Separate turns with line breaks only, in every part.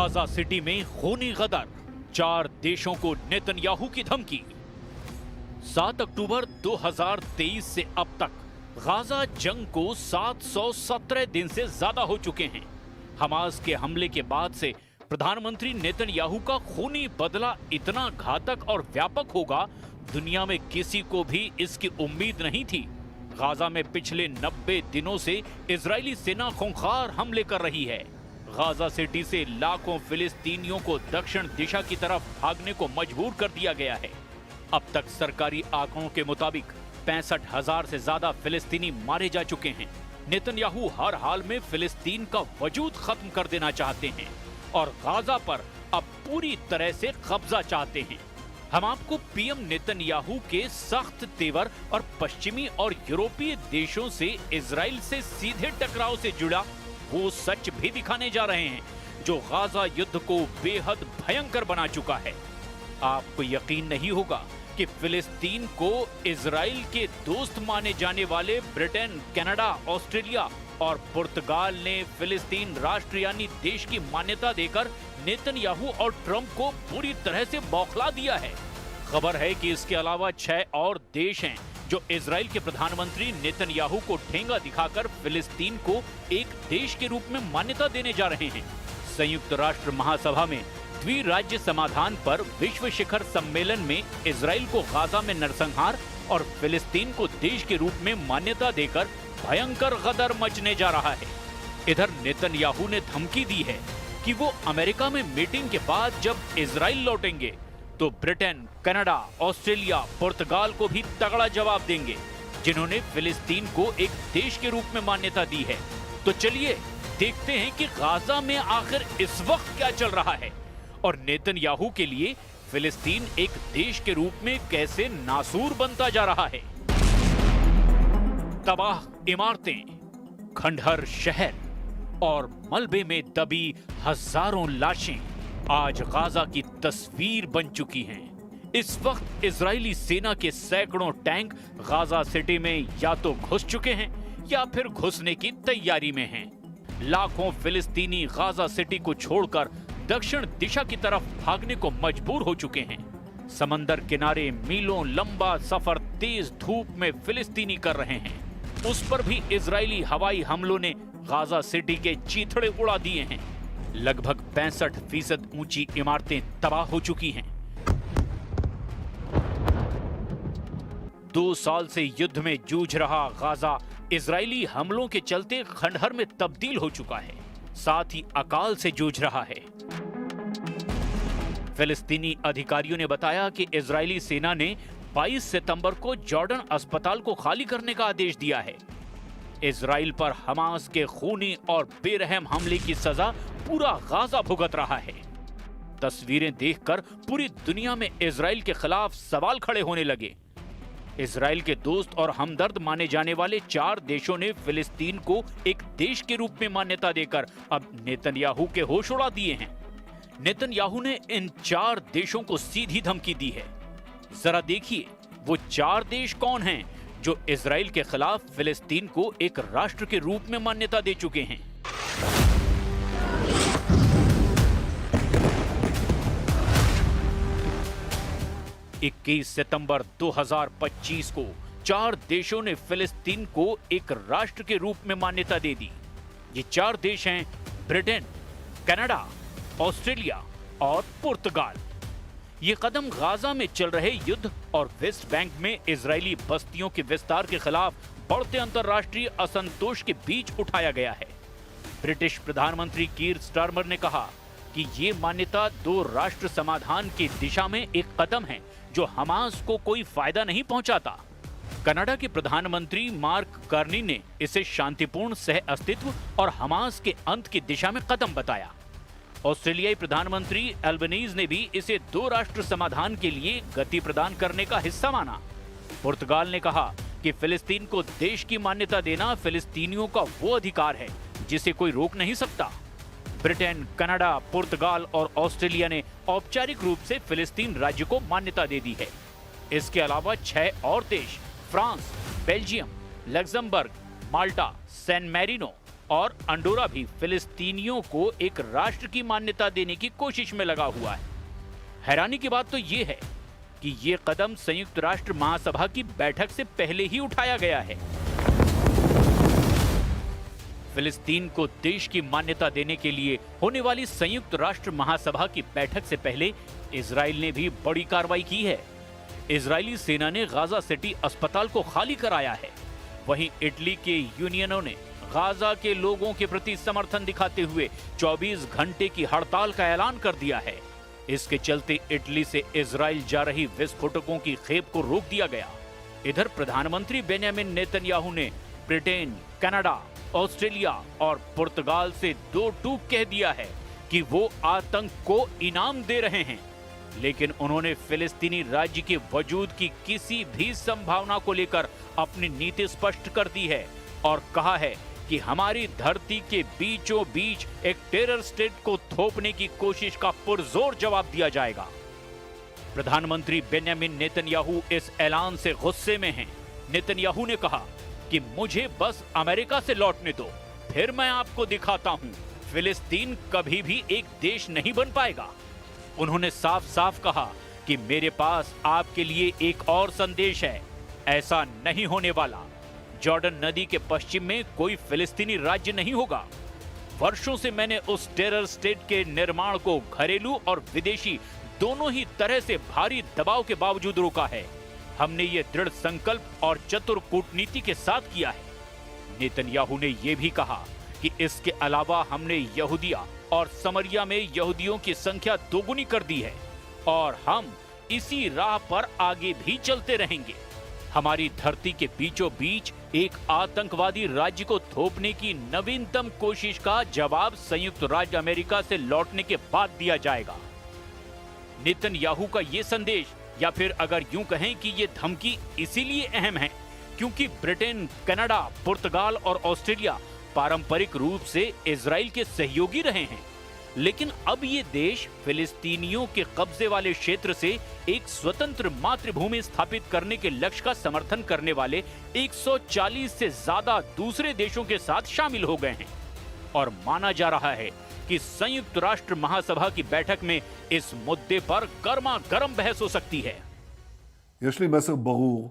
Gaza city में खूनी गदर, 4 देशों को नेतन्याहू की धमकी। 7 अक्टूबर 2023 से अब तक गाजा जंग को 717 दिन से ज्यादा हो चुके हैं। हमास के हमले के बाद से प्रधानमंत्री नेतन्याहू का खूनी बदला इतना घातक और व्यापक होगा, दुनिया में किसी को भी इसकी उम्मीद नहीं थी। गाजा में पिछले 90 दिनों से इजरायली सेना खूंखार हमले कर रही है। गाजा सिटी से लाखों फिलिस्तीनियों को दक्षिण दिशा की तरफ भागने को मजबूर कर दिया गया है। अब तक सरकारी आंकड़ों के मुताबिक 65,000 से ज्यादा फिलिस्तीनी मारे जा चुके हैं। नेतन्याहू हर हाल में फिलिस्तीन का वजूद खत्म कर देना चाहते हैं और गाजा पर अब पूरी तरह से कब्जा चाहते हैं। हम आपको पीएम नेतन्याहू के सख्त तेवर और पश्चिमी और यूरोपीय देशों से इजराइल से सीधे टकराव से जुड़ा वो सच भी दिखाने जा रहे हैं जो गाजा युद्ध को बेहद भयंकर बना चुका है। आपको यकीन नहीं होगा कि फिलिस्तीन को इजराइल के दोस्त माने जाने वाले ब्रिटेन, कनाडा, ऑस्ट्रेलिया और पुर्तगाल ने फिलिस्तीन राष्ट्र यानी देश की मान्यता देकर नेतन्याहू और ट्रंप को पूरी तरह से बौखला दिया है। खबर है कि इसके अलावा 6 और देश हैं जो इजराइल के प्रधानमंत्री नेतन्याहू को ठेंगा दिखाकर फिलिस्तीन को एक देश के रूप में मान्यता देने जा रहे हैं। संयुक्त राष्ट्र महासभा में द्विराज्य समाधान पर विश्व शिखर सम्मेलन में इजराइल को गाजा में नरसंहार और फिलिस्तीन को देश के रूप में मान्यता देकर भयंकर गदर मचने जा रहा है। इधर नेतन्याहू ने धमकी दी है कि वो अमेरिका में मीटिंग के बाद जब इजराइल लौटेंगे तो ब्रिटेन, कनाडा, ऑस्ट्रेलिया, पुर्तगाल को भी तगड़ा जवाब देंगे जिन्होंने फिलिस्तीन को एक देश के रूप में मान्यता दी है। तो चलिए देखते हैं कि गाजा में आखिर इस वक्त क्या चल रहा है और नेतन्याहू के लिए फिलिस्तीन एक देश के रूप में कैसे नासूर बनता जा रहा है। तबाह इमारतें, खंडहर शहर और मलबे में दबी हजारों लाशें आज गाजा की तस्वीर बन चुकी हैं। इस वक्त इजरायली सेना के सैकड़ों टैंक गाजा सिटी में या तो घुस चुके हैं या फिर घुसने की तैयारी में हैं। लाखों फिलिस्तीनी गाजा सिटी को छोड़कर दक्षिण दिशा की तरफ भागने को मजबूर हो चुके हैं। समंदर किनारे मीलों लंबा सफर तेज धूप में फिलिस्तीनी कर रहे हैं। उस पर भी इजरायली हवाई हमलों ने गाजा सिटी के चीथड़े उड़ा दिए हैं। लगभग 65% ऊंची इमारतें तबाह हो चुकी हैं। 2 साल से युद्ध में जूझ रहा गाजा इजरायली हमलों के चलते खंडहर में तब्दील हो चुका है, साथ ही अकाल से जूझ रहा है। फिलिस्तीनी अधिकारियों ने बताया कि इजरायली सेना ने 22 सितंबर को जॉर्डन अस्पताल को खाली करने का आदेश दिया है। इजराइल पर हमास के खूनी और बेरहम हमले की सजा पूरा गाजा भुगत रहा है। तस्वीरें देखकर पूरी दुनिया में इजराइल के खिलाफ सवाल खड़े होने लगे। इजराइल के दोस्त और हमदर्द माने जाने वाले 4 देशों ने फिलिस्तीन को एक देश के रूप में मान्यता देकर अब नेतन्याहू के होश उड़ा दिए हैं। नेतन्याहू ने इन 4 देशों को सीधी धमकी दी है। जरा देखिए वो 4 देश कौन हैं जो इजराइल के खिलाफ फिलिस्तीन को एक राष्ट्र के रूप में मान्यता दे चुके हैं। इक्कीस सितंबर 2025 को 4 देशों ने फिलिस्तीन को एक राष्ट्र के रूप में मान्यता दे दी। ये 4 देश हैं ब्रिटेन, कनाडा, ऑस्ट्रेलिया और पुर्तगाल। ये कदम गाजा में चल रहे युद्ध और वेस्ट बैंक में इजरायली बस्तियों के विस्तार के खिलाफ बढ़ते अंतर्राष्ट्रीय असंतोष के बीच उठाया गया है। ब्रिटिश प्रधानमंत्री कीर स्टारमर ने कहा कि ये मान्यता 2 राष्ट्र समाधान की दिशा में एक कदम है जो हमास को कोई फायदा नहीं पहुंचाता। कनाडा के प्रधानमंत्री मार्क कार्नी ने इसे शांतिपूर्ण सह अस्तित्व और हमास के अंत की दिशा में कदम बताया। ऑस्ट्रेलियाई प्रधानमंत्री एल्बनीज ने भी इसे 2 राष्ट्र समाधान के लिए गति प्रदान करने का हिस्सा माना। पुर्तगाल ने कहा कि फिलिस्तीन को देश की मान्यता देना फिलिस्तीनियों का वो अधिकार है जिसे कोई रोक नहीं सकता। ब्रिटेन, कनाडा, पुर्तगाल और ऑस्ट्रेलिया ने औपचारिक रूप से फिलिस्तीन राज्य को मान्यता दे दी है। इसके अलावा 6 और देश फ्रांस, बेल्जियम, लग्जमबर्ग, माल्टा, सैन मैरिनो और अंडोरा भी फिलिस्तीनियों को एक राष्ट्र की मान्यता देने की कोशिश में लगा हुआ है। हैरानी की बात तो ये है कि ये कदम संयुक्त राष्ट्र महासभा की बैठक से पहले ही उठाया गया है। फिलिस्तीन को देश की मान्यता देने के लिए होने वाली संयुक्त राष्ट्र महासभा की बैठक से पहले इजराइल ने भी बड़ी कार्रवाई की है। इजरायली सेना ने गाजा सिटी अस्पताल को खाली कराया है। वहीं इटली के यूनियनों ने गाजा के लोगों के प्रति समर्थन दिखाते हुए 24 घंटे की हड़ताल का ऐलान कर दिया है। इसके चलते इटली से इजराइल जा रही विस्फोटकों की खेप को रोक दिया गया। इधर प्रधानमंत्री बेंजामिन नेतन्याहू ने ब्रिटेन, कनाडा, ऑस्ट्रेलिया और पुर्तगाल से दो टूक कह दिया है कि वो आतंक को इनाम दे रहे हैं, लेकिन उन्होंने फिलिस्तीनी राज्य के वजूद की किसी भी संभावना को लेकर अपनी नीति स्पष्ट कर दी है और कहा है कि हमारी धरती के बीचों बीच एक टेरर स्टेट को थोपने की कोशिश का पुरजोर जवाब दिया जाएगा। प्रधानमंत्री बेंजामिन नेतन्याहू इस ऐलान से गुस्से में हैं। नेतन्याहू ने कहा कि मुझे बस अमेरिका से लौटने दो, फिर मैं आपको दिखाता हूं फिलिस्तीन कभी भी एक देश नहीं बन पाएगा। उन्होंने साफ साफ कहा कि मेरे पास आपके लिए एक और संदेश है, ऐसा नहीं होने वाला। जॉर्डन नदी के पश्चिम में कोई फिलिस्तीनी राज्य नहीं होगा। वर्षों से मैंने उस टेरर स्टेट के निर्माण को घरेलू और विदेशी दोनों ही तरह से भारी दबाव के बावजूद रोका है। हमने ये दृढ़ संकल्प और चतुर कूटनीति के साथ किया है। नेतन्याहू ने यह भी कहा कि इसके अलावा हमने यहूदिया और समरिया में यहूदियों की संख्या दोगुनी कर दी है और हम इसी राह पर आगे भी चलते रहेंगे। हमारी धरती के बीचों बीच एक आतंकवादी राज्य को थोपने की नवीनतम कोशिश का जवाब संयुक्त राज्य अमेरिका से लौटने के बाद दिया जाएगा। नेतन्याहू का ये संदेश, या फिर अगर यूं कहें कि ये धमकी इसीलिए अहम है क्योंकि ब्रिटेन, कनाडा, पुर्तगाल और ऑस्ट्रेलिया पारंपरिक रूप से इजराइल के सहयोगी रहे हैं, लेकिन अब ये देश फिलिस्तीनियों के कब्जे वाले क्षेत्र से एक स्वतंत्र मातृभूमि स्थापित करने के लक्ष्य का समर्थन करने वाले 140 से ज्यादा दूसरे देशों के साथ शामिल हो गए हैं और माना जा रहा है कि संयुक्त राष्ट्र महासभा की बैठक में इस मुद्दे पर गर्मा गर्म बहस हो सकती है।
יש לי מסר ברור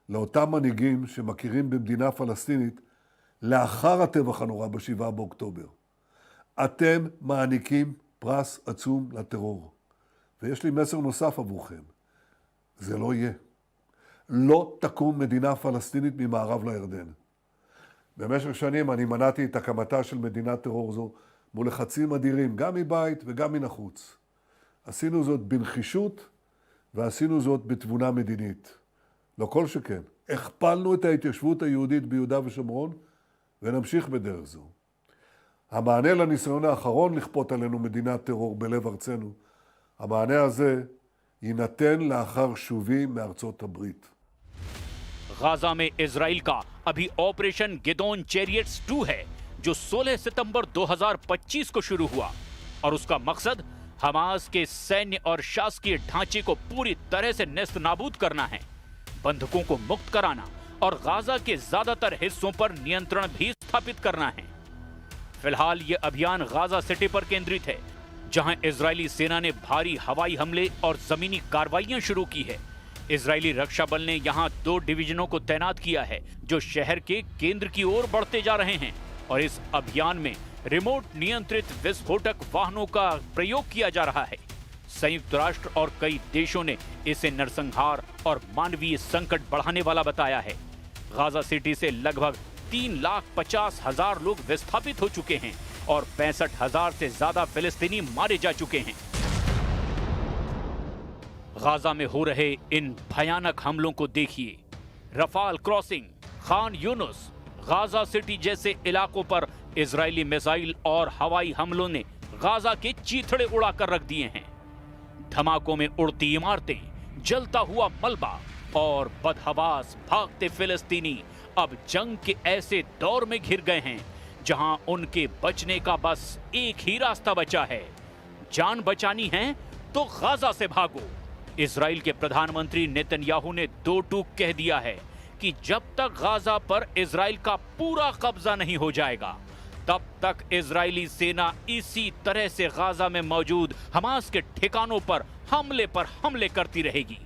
לאותם מנהיגים שמכירים במדינה פלסטינית לאחר הטבח הנורא ב7 באוקטובר. אתם מעניקים פרס עצום לטרור. ויש לי מסר נוסף עבורכם. זה לא יהיה. לא תקום מדינה פלסטינית ממערב לירדן. במשך שנים אני מנעתי את הקמתה של מדינת טרור זו מול לחצים אדירים, גם מבית וגם מן החוץ. עשינו זאת בנחישות ועשינו זאת בתבונה מדינית. לא כל שכן. הכפלנו את ההתיישבות היהודית ביהודה ושומרון ונמשיך בדרך זו. המענה לניסיון האחרון לכפות עלינו מדינת טרור בלב ארצנו, המענה הזה יינתן לאחר שובי מארצות הברית.
गाजा में इजराइल का अभी ऑपरेशन गिदोन चैरियट्स 2 है जो 16 सितंबर 2025 को शुरू हुआ और उसका मकसद हमास के सैन्य और शासकीय ढांचे को पूरी तरह से नेस्त नाबूद करना है, बंधकों को मुक्त कराना और गाजा के ज्यादातर हिस्सों पर नियंत्रण भी स्थापित करना है। फिलहाल ये अभियान गाजा सिटी पर केंद्रित है, जहां इजरायली सेना ने भारी हवाई हमले और जमीनी कार्रवाइयां शुरू की है। इजरायली रक्षा बल ने यहां 2 डिवीजनों को तैनात किया है जो शहर के केंद्र की ओर बढ़ते जा रहे हैं और इस अभियान में रिमोट नियंत्रित विस्फोटक वाहनों का प्रयोग किया जा रहा है। संयुक्त राष्ट्र और कई देशों ने इसे नरसंहार और मानवीय संकट बढ़ाने वाला बताया है। गाजा सिटी से लगभग 3,50,000 लोग विस्थापित हो चुके हैं और 65,000 से ज्यादा फिलिस्तीनी मारे जा चुके हैं। गाजा में हो रहे इन भयानक हमलों को देखिए। Rafale crossing, Khan Yunus, Gaza city जैसे इलाकों पर इजरायली मिसाइल और हवाई हमलों ने गाजा के चीथड़े उड़ाकर रख दिए हैं। धमाकों में उड़ती इमारतें, जलता हुआ मलबा और बदहवास भागते फिलिस्तीनी अब जंग के ऐसे दौर में घिर गए हैं जहां उनके बचने का बस एक ही रास्ता बचा है। जान बचानी है तो गाजा से भागो। इजराइल के प्रधानमंत्री नेतन्याहू ने 2 टूक कह दिया है कि जब तक गाजा पर इजराइल का पूरा कब्जा नहीं हो जाएगा तब तक इजरायली सेना इसी तरह से गाजा में मौजूद हमास के ठिकानों पर हमले करती रहेगी।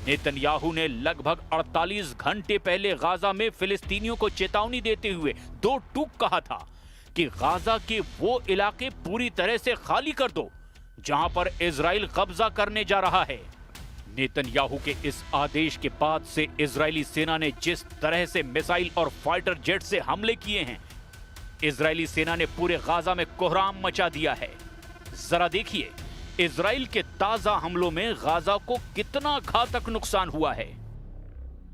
नेतन्याहू ने लगभग 48 घंटे पहले गाजा में फिलिस्तीनियों को चेतावनी देते हुए दो टूक कहा था कि गाजा के वो इलाके पूरी तरह से खाली कर दो जहां पर इजराइल कब्जा करने जा रहा है। नेतन्याहू के इस आदेश के बाद से इजरायली सेना ने जिस तरह से मिसाइल और फाइटर जेट से हमले किए हैं, इजरायली सेना ने पूरे गाजा में कोहराम मचा दिया है। जरा देखिए इजराइल के ताजा हमलों में गाजा को कितना घातक नुकसान हुआ है।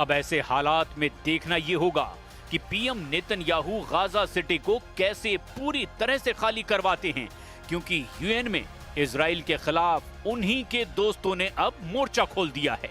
अब ऐसे हालात में देखना ये होगा कि पीएम नेतन्याहू गाजा सिटी को कैसे पूरी तरह से खाली करवाते हैं, क्योंकि यूएन में इजराइल के खिलाफ उन्हीं के दोस्तों ने अब मोर्चा खोल दिया है।